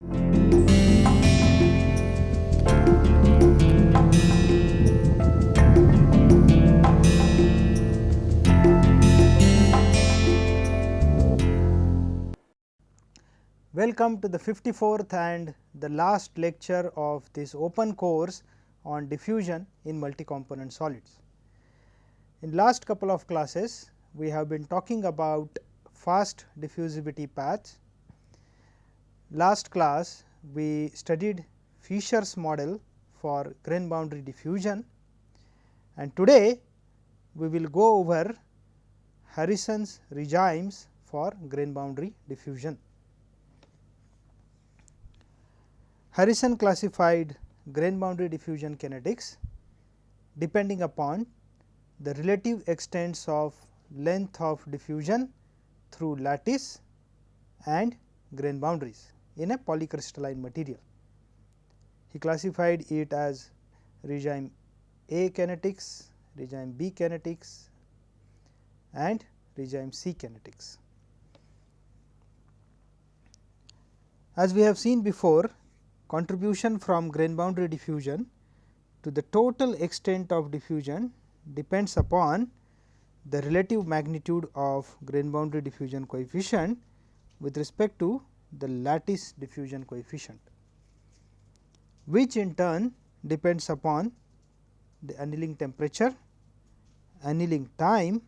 Welcome to the 54th and the last lecture of this open course on diffusion in multi-component solids. In last couple of classes, we have been talking about fast diffusivity paths. Last class, we studied Fischer's model for grain boundary diffusion, and today we will go over Harrison's regimes for grain boundary diffusion. Harrison classified grain boundary diffusion kinetics depending upon the relative extents of length of diffusion through lattice and grain boundaries in a polycrystalline material. He classified it as regime A kinetics, regime B kinetics and regime C kinetics. As we have seen before, contribution from grain boundary diffusion to the total extent of diffusion depends upon the relative magnitude of grain boundary diffusion coefficient with respect to the lattice diffusion coefficient, which in turn depends upon the annealing temperature, annealing time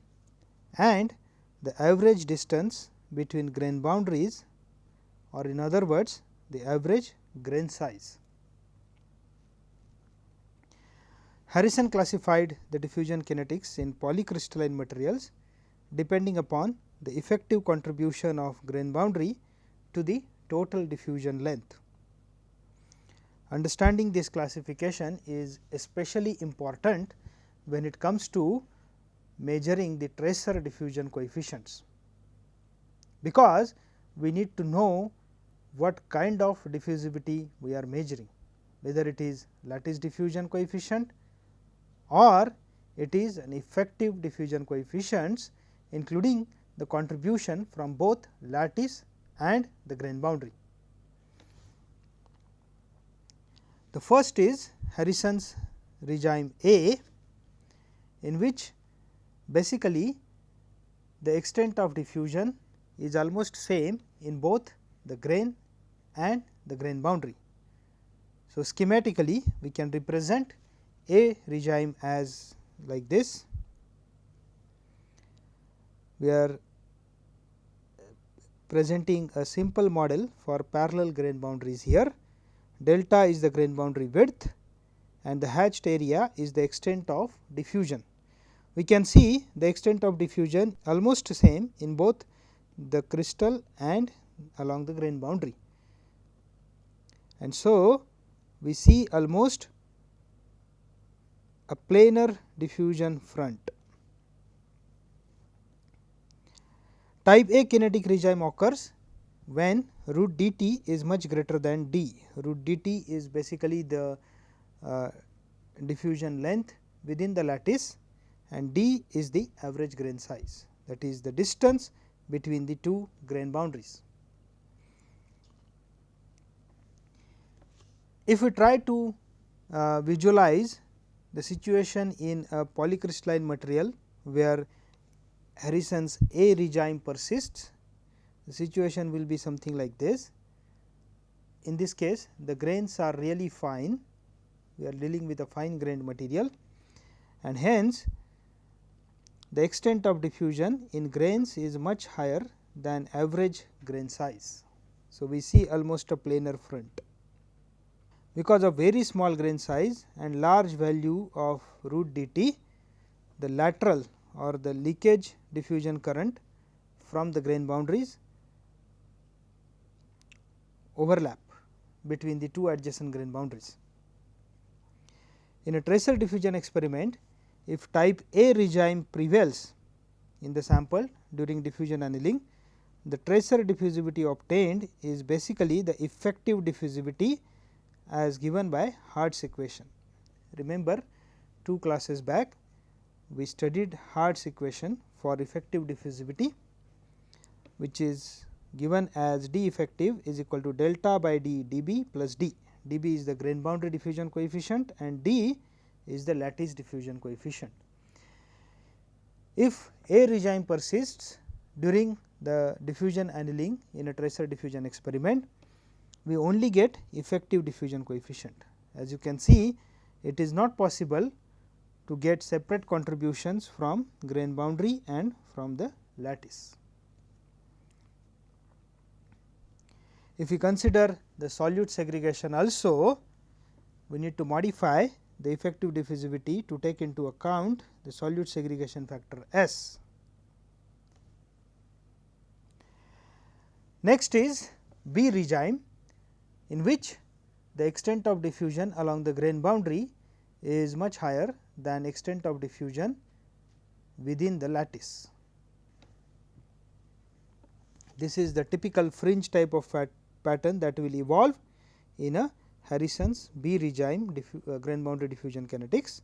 and the average distance between grain boundaries, or in other words the average grain size. Harrison classified the diffusion kinetics in polycrystalline materials depending upon the effective contribution of grain boundary to the total diffusion length. Understanding this classification is especially important when it comes to measuring the tracer diffusion coefficients, because we need to know what kind of diffusivity we are measuring, whether it is lattice diffusion coefficient or it is an effective diffusion coefficients, including the contribution from both lattice and the grain boundary. The first is Harrison's regime A, in which basically the extent of diffusion is almost same in both the grain and the grain boundary. So, schematically we can represent A regime as like this. We are presenting a simple model for parallel grain boundaries here. Delta is the grain boundary width and the hatched area is the extent of diffusion. We can see the extent of diffusion almost same in both the crystal and along the grain boundary, and so we see almost a planar diffusion front. Type A kinetic regime occurs when root dt is much greater than d. Root dt is basically the diffusion length within the lattice and d is the average grain size, that is the distance between the two grain boundaries. If we try to visualize the situation in a polycrystalline material where Harrison's A regime persists, the situation will be something like this. In this case, the grains are really fine, we are dealing with a fine grained material, and hence the extent of diffusion in grains is much higher than average grain size. So, we see almost a planar front. Because of very small grain size and large value of root dt, the lateral or the leakage diffusion current from the grain boundaries overlap between the two adjacent grain boundaries. In a tracer diffusion experiment, if type A regime prevails in the sample during diffusion annealing, the tracer diffusivity obtained is basically the effective diffusivity as given by Hart's equation. Remember, 2 classes back we studied Hart's equation for effective diffusivity, which is given as D effective is equal to delta by D dB plus D. dB is the grain boundary diffusion coefficient and D is the lattice diffusion coefficient. If A regime persists during the diffusion annealing in a tracer diffusion experiment, we only get effective diffusion coefficient. As you can see, it is not possible to get separate contributions from grain boundary and from the lattice. If we consider the solute segregation also, we need to modify the effective diffusivity to take into account the solute segregation factor S. Next is B regime, in which the extent of diffusion along the grain boundary is much higher than extent of diffusion within the lattice. This is the typical fringe type of pattern that will evolve in a Harrison's B regime grain boundary diffusion kinetics.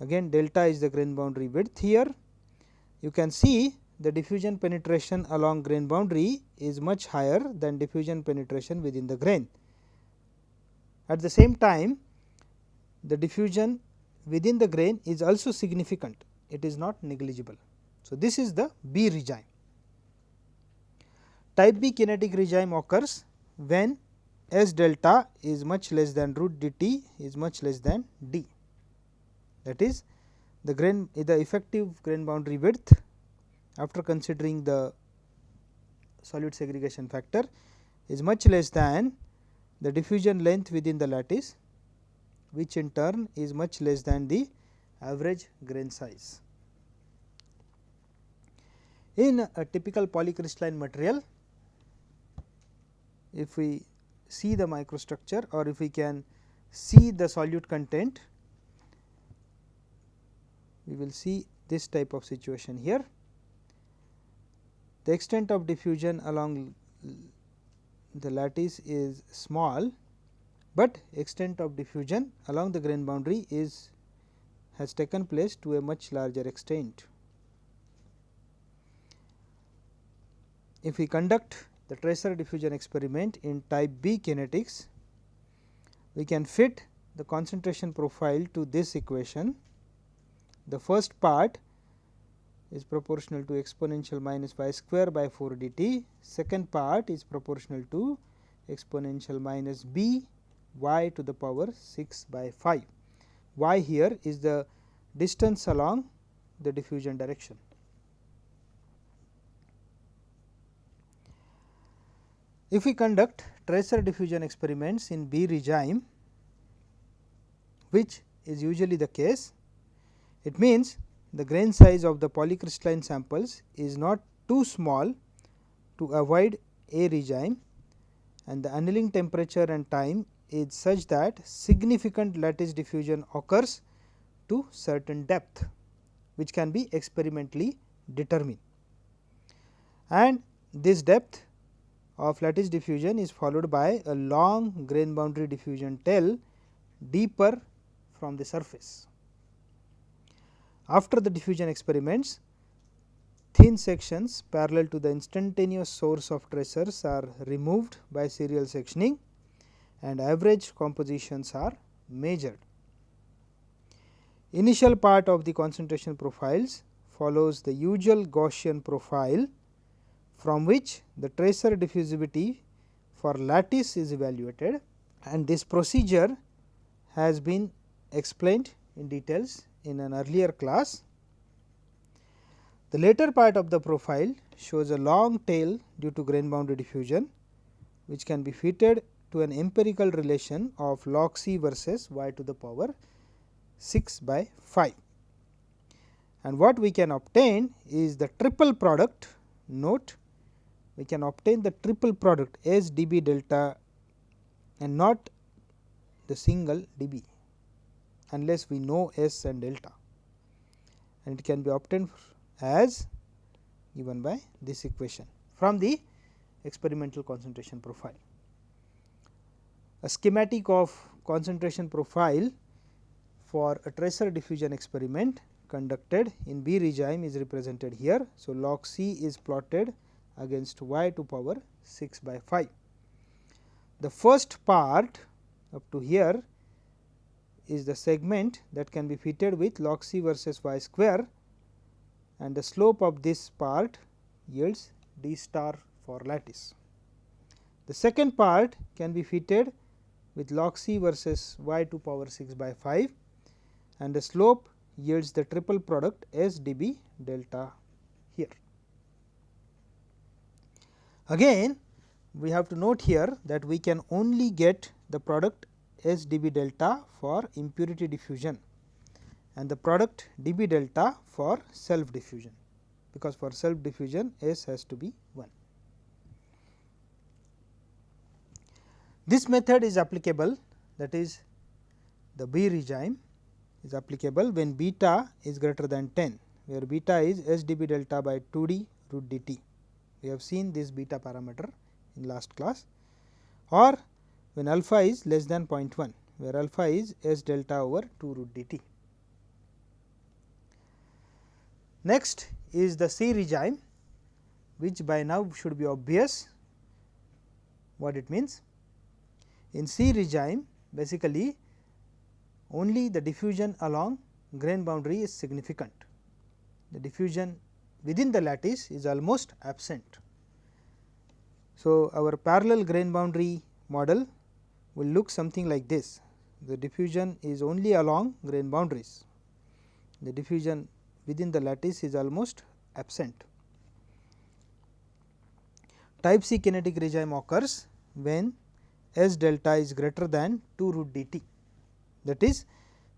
Again, delta is the grain boundary width. Here you can see the diffusion penetration along grain boundary is much higher than diffusion penetration within the grain. At the same time, the diffusion within the grain is also significant, it is not negligible. So, this is the B regime. Type B kinetic regime occurs when S delta is much less than root dt is much less than D, that is the effective grain boundary width after considering the solute segregation factor is much less than the diffusion length within the lattice, which in turn is much less than the average grain size. In a typical polycrystalline material, if we see the microstructure or if we can see the solute content, we will see this type of situation here. The extent of diffusion along the lattice is small, but extent of diffusion along the grain boundary has taken place to a much larger extent. If we conduct the tracer diffusion experiment in type B kinetics, we can fit the concentration profile to this equation. The first part is proportional to exponential minus y square by 4 dt, second part is proportional to exponential minus b y to the power 6 by 5. Y here is the distance along the diffusion direction. If we conduct tracer diffusion experiments in B regime, which is usually the case, it means the grain size of the polycrystalline samples is not too small to avoid A regime, and the annealing temperature and time is such that significant lattice diffusion occurs to certain depth, which can be experimentally determined, and this depth of lattice diffusion is followed by a long grain boundary diffusion tail deeper from the surface. After the diffusion experiments, thin sections parallel to the instantaneous source of tracers are removed by serial sectioning and average compositions are measured. Initial part of the concentration profiles follows the usual Gaussian profile, from which the tracer diffusivity for lattice is evaluated, and this procedure has been explained in details in an earlier class. The later part of the profile shows a long tail due to grain boundary diffusion, which can be fitted to an empirical relation of log C versus y to the power 6 by 5. And what we can obtain is the triple product. Note, we can obtain the triple product S dB delta and not the single dB, unless we know S and delta, and it can be obtained as given by this equation from the experimental concentration profile. A schematic of concentration profile for a tracer diffusion experiment conducted in B regime is represented here. So, log C is plotted against y to power 6 by 5. The first part up to here is the segment that can be fitted with log C versus y square, and the slope of this part yields d star for lattice. The second part can be fitted with log C versus y to power 6 by 5, and the slope yields the triple product S dB delta here. Again, we have to note here that we can only get the product S dB delta for impurity diffusion and the product dB delta for self diffusion, because for self diffusion S has to be 1. This method is applicable, that is the B regime is applicable when beta is greater than 10, where beta is S dB delta by 2d root dt. We have seen this beta parameter in last class, or when alpha is less than 0.1, where alpha is S delta over 2 root dt. Next is the C regime, which by now should be obvious what it means. In C regime, basically only the diffusion along grain boundary is significant. The diffusion within the lattice is almost absent. So, our parallel grain boundary model will look something like this. The diffusion is only along grain boundaries. The diffusion within the lattice is almost absent. Type C kinetic regime occurs when S delta is greater than 2 root dt, that is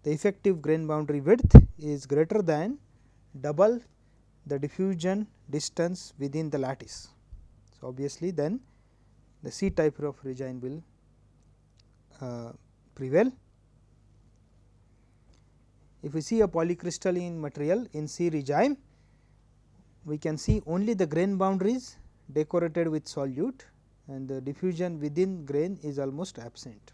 the effective grain boundary width is greater than double the diffusion distance within the lattice. So, obviously, then the C type of regime will prevail. If we see a polycrystalline material in C regime, we can see only the grain boundaries decorated with solute and the diffusion within grain is almost absent.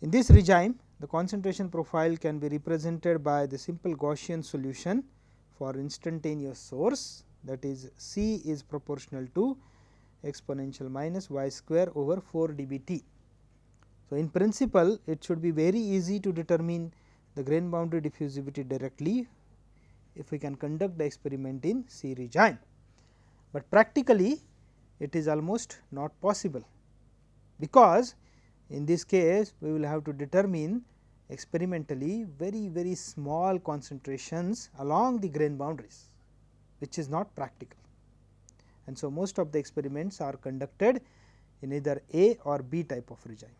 In this regime, the concentration profile can be represented by the simple Gaussian solution for instantaneous source, that is C is proportional to exponential minus y square over 4 dBt. So, in principle it should be very easy to determine the grain boundary diffusivity directly if we can conduct the experiment in C regime, but practically it is almost not possible, because in this case we will have to determine experimentally very small concentrations along the grain boundaries, which is not practical. And so, most of the experiments are conducted in either A or B type of regime.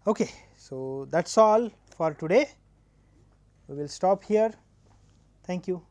Okay, so that is all for today. We will stop here. Thank you.